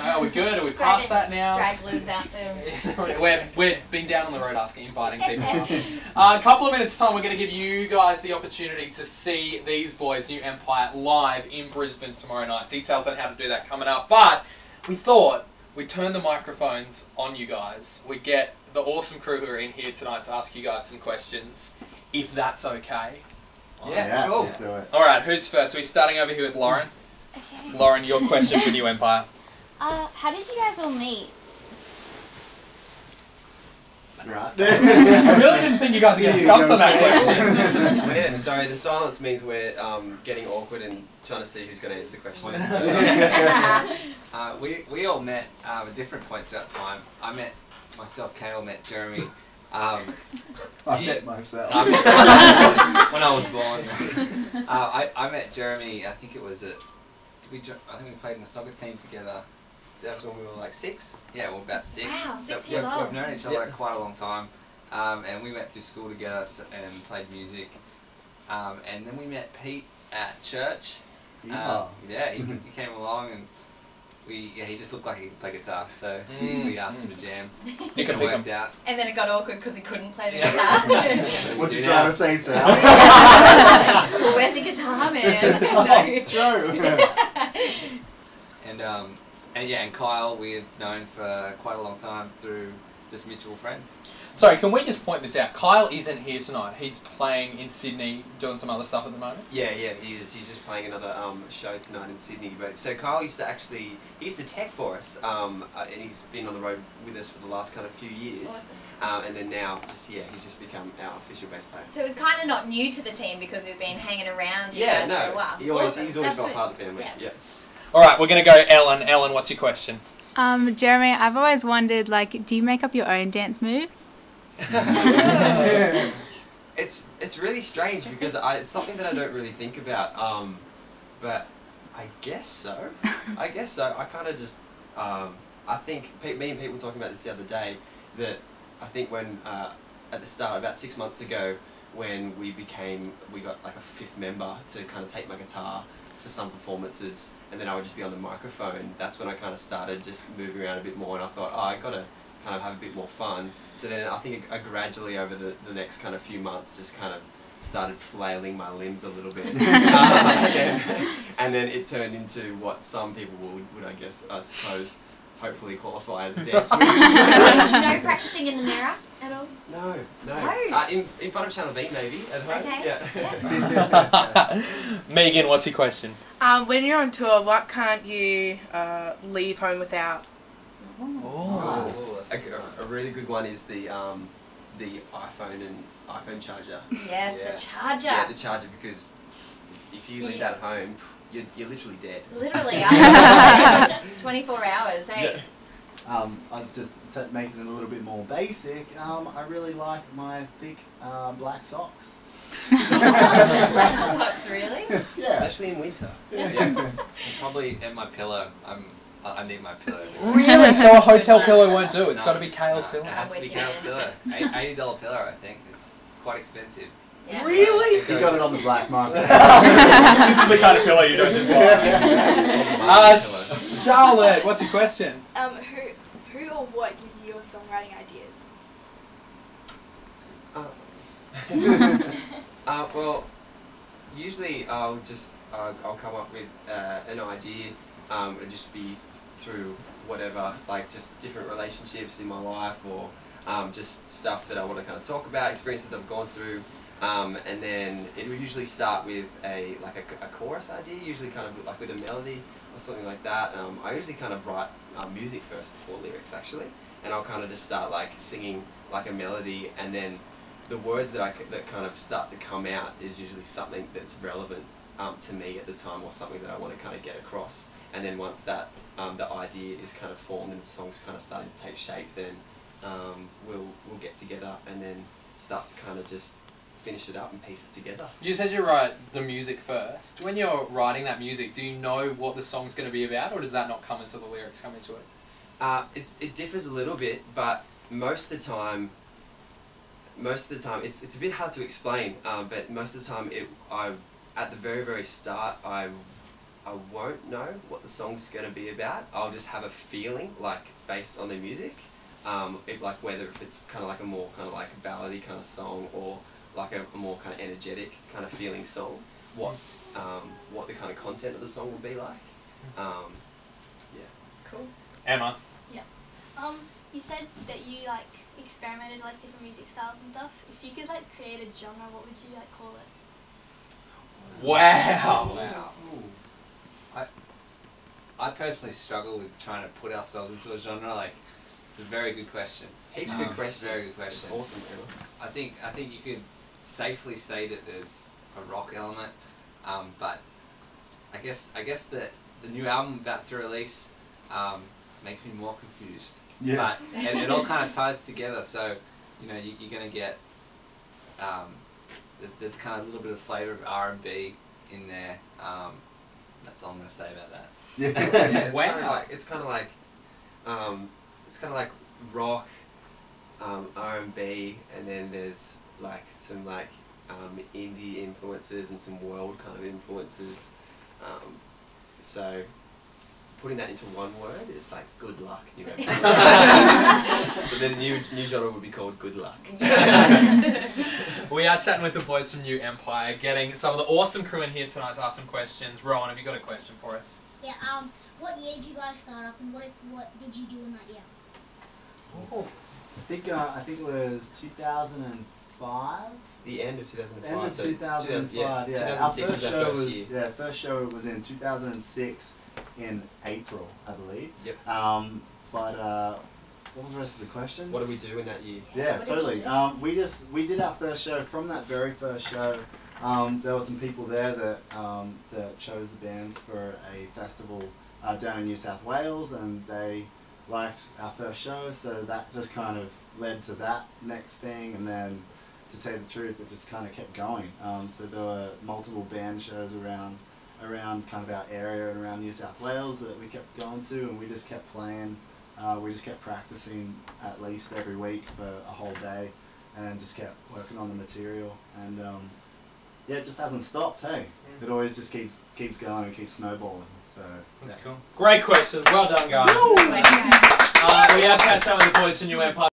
Are we good? Are we past that now? Stragglers out there. We've been down on the road inviting people up. A couple of minutes time, we're going to give you guys the opportunity to see these boys, New Empire, live in Brisbane tomorrow night. Details on how to do that coming up. But we thought we'd turn the microphones on you guys. We get the awesome crew who are in here tonight to ask you guys some questions, if that's okay. Yeah, cool. Let's do it. All right, who's first? Are we starting over here with Lauren? Okay. Lauren, your question for New Empire. How did you guys all meet? Right. I really didn't think you guys were getting stumped on that question. Yeah, sorry, the silence means we're getting awkward and trying to see who's going to answer the question. We all met at different points throughout time. I met myself, Kale met Jeremy. I met myself. when I was born. I met Jeremy, I think it was at, I think we played in a soccer team together. That was when we were like 6. Yeah, well, about 6. Wow, so 6 years old. We've known each other quite a long time. And we went through school together and played music. And then we met Pete at church. Yeah. He came along and he just looked like he could play guitar, so we asked him to jam. It worked out. And then it got awkward because he couldn't play the guitar. What you trying to say, Sal? Where's your guitar, man? Joe. And Kyle we've known for quite a long time through just mutual friends. Sorry, can we just point this out? Kyle isn't here tonight. He's playing in Sydney, doing some other stuff at the moment. Yeah, he is. He's just playing another show tonight in Sydney. But so Kyle used to tech for us, and he's been on the road with us for the last kind of few years. Awesome. And then now, he's just become our official bass player. So it's kind of not new to the team because he's been hanging around you guys for a while. He's always felt part of the family. Yeah. All right, we're going to go Ellen. Ellen, what's your question? Jeremy, I've always wondered, do you make up your own dance moves? It's really strange because it's something that I don't really think about. But I guess so. I kind of just I think me and Pete were talking about this the other day, that I think when at the start, about 6 months ago, when we got like a 5th member to kind of take my guitar for some performances, and then I would just be on the microphone. That's when I kind of started just moving around a bit more, and I thought, I got to kind of have a bit more fun. So then I think I gradually over the next kind of few months just kind of started flailing my limbs a little bit. And then it turned into what some people would I suppose, hopefully qualify as a dance move. No practicing in the mirror at all? No. In front of Channel V maybe, at home. Okay. Yeah. Megan, what's your question? When you're on tour, what can't you leave home without? A really good one is the iPhone charger. Yes, the charger. Yeah, the charger, because if you leave that at home, you're literally dead. Literally, 24 hours, hey? I'm just making it a little bit more basic. I really like my thick black socks. Black socks, really? Yeah. Especially in winter. Yeah. Probably in my pillow. I need my pillow. Really? So a hotel pillow won't do? It's got to be Kale's pillow? It has to be Kale's pillow. $80 pillow, I think. It's quite expensive. Yeah. Really? You got it on the black market. This is the kind of pillow you don't just buy. Charlotte, what's your question? Who or what gives you your songwriting ideas? Well, usually I'll come up with an idea. It'll just be through whatever, like just different relationships in my life, or just stuff that I want to kind of talk about, experiences that I've gone through. And then it will usually start with a chorus idea, usually kind of like with a melody or something like that. I usually kind of write music first before lyrics, actually, and I'll kind of just start like singing like a melody, and then the words that kind of start to come out is usually something that's relevant to me at the time, or something that I want to kind of get across. And then once that the idea is kind of formed and the song's kind of starting to take shape, then we'll get together and then start to kind of just finish it up and piece it together. You said you write the music first. When you're writing that music, do you know what the song's going to be about, or does that not come until the lyrics come into it? It differs a little bit, but most of the time it's a bit hard to explain. But most of the time, at the very start, I I won't know what the song's gonna be about. I'll just have a feeling, like based on the music, like whether if it's kind of like a more kind of like a ballady kind of song or like a more kind of energetic kind of feeling song. What the kind of content of the song will be like. Yeah. Cool. Emma. You said that you like experimented like different music styles and stuff. If you could like create a genre, what would you like call it? Wow. Wow. I personally struggle with trying to put ourselves into a genre. Like, it's a very good question. Heaps of good questions. Very good question. It's awesome, Emma. I think you could safely say that there's a rock element, but I guess the new album about to release makes me more confused. Yeah. But it all kind of ties together. So you're gonna get there's kind of a little bit of flavour of R&B in there. That's all I'm gonna say about that. Yeah. Yeah, Wow. it's kind of like rock, R&B, and then there's like some like indie influences and some world kind of influences. So putting that into one word, it's like good luck. So then a new genre would be called Good Luck. We are chatting with the boys from New Empire, getting some of the awesome crew in here tonight to ask some questions. Rowan, have you got a question for us? Yeah, what year did you guys start up and what did you do in that year? I think it was 2005. The end of 2005. End of so 2005. yes, Yeah, our 2006 first was our show first was year. first show was in 2006 in April, I believe. Yep. But what was the rest of the question? What did we do in that year? Yeah, What did you totally. We did our first show. From that very first show, there were some people there that chose the bands for a festival down in New South Wales, and they liked our first show, so that just kind of led to that next thing, and then to tell you the truth, it just kind of kept going. So there were multiple band shows around kind of our area and around New South Wales that we kept going to, and we just kept playing. We just kept practicing at least every week for a whole day, and just kept working on the material. And yeah, it just hasn't stopped. Hey, it always just keeps going and keeps snowballing. So That's cool. Great questions. Well done, guys. Way to go. We have had some of the boys from New Empire.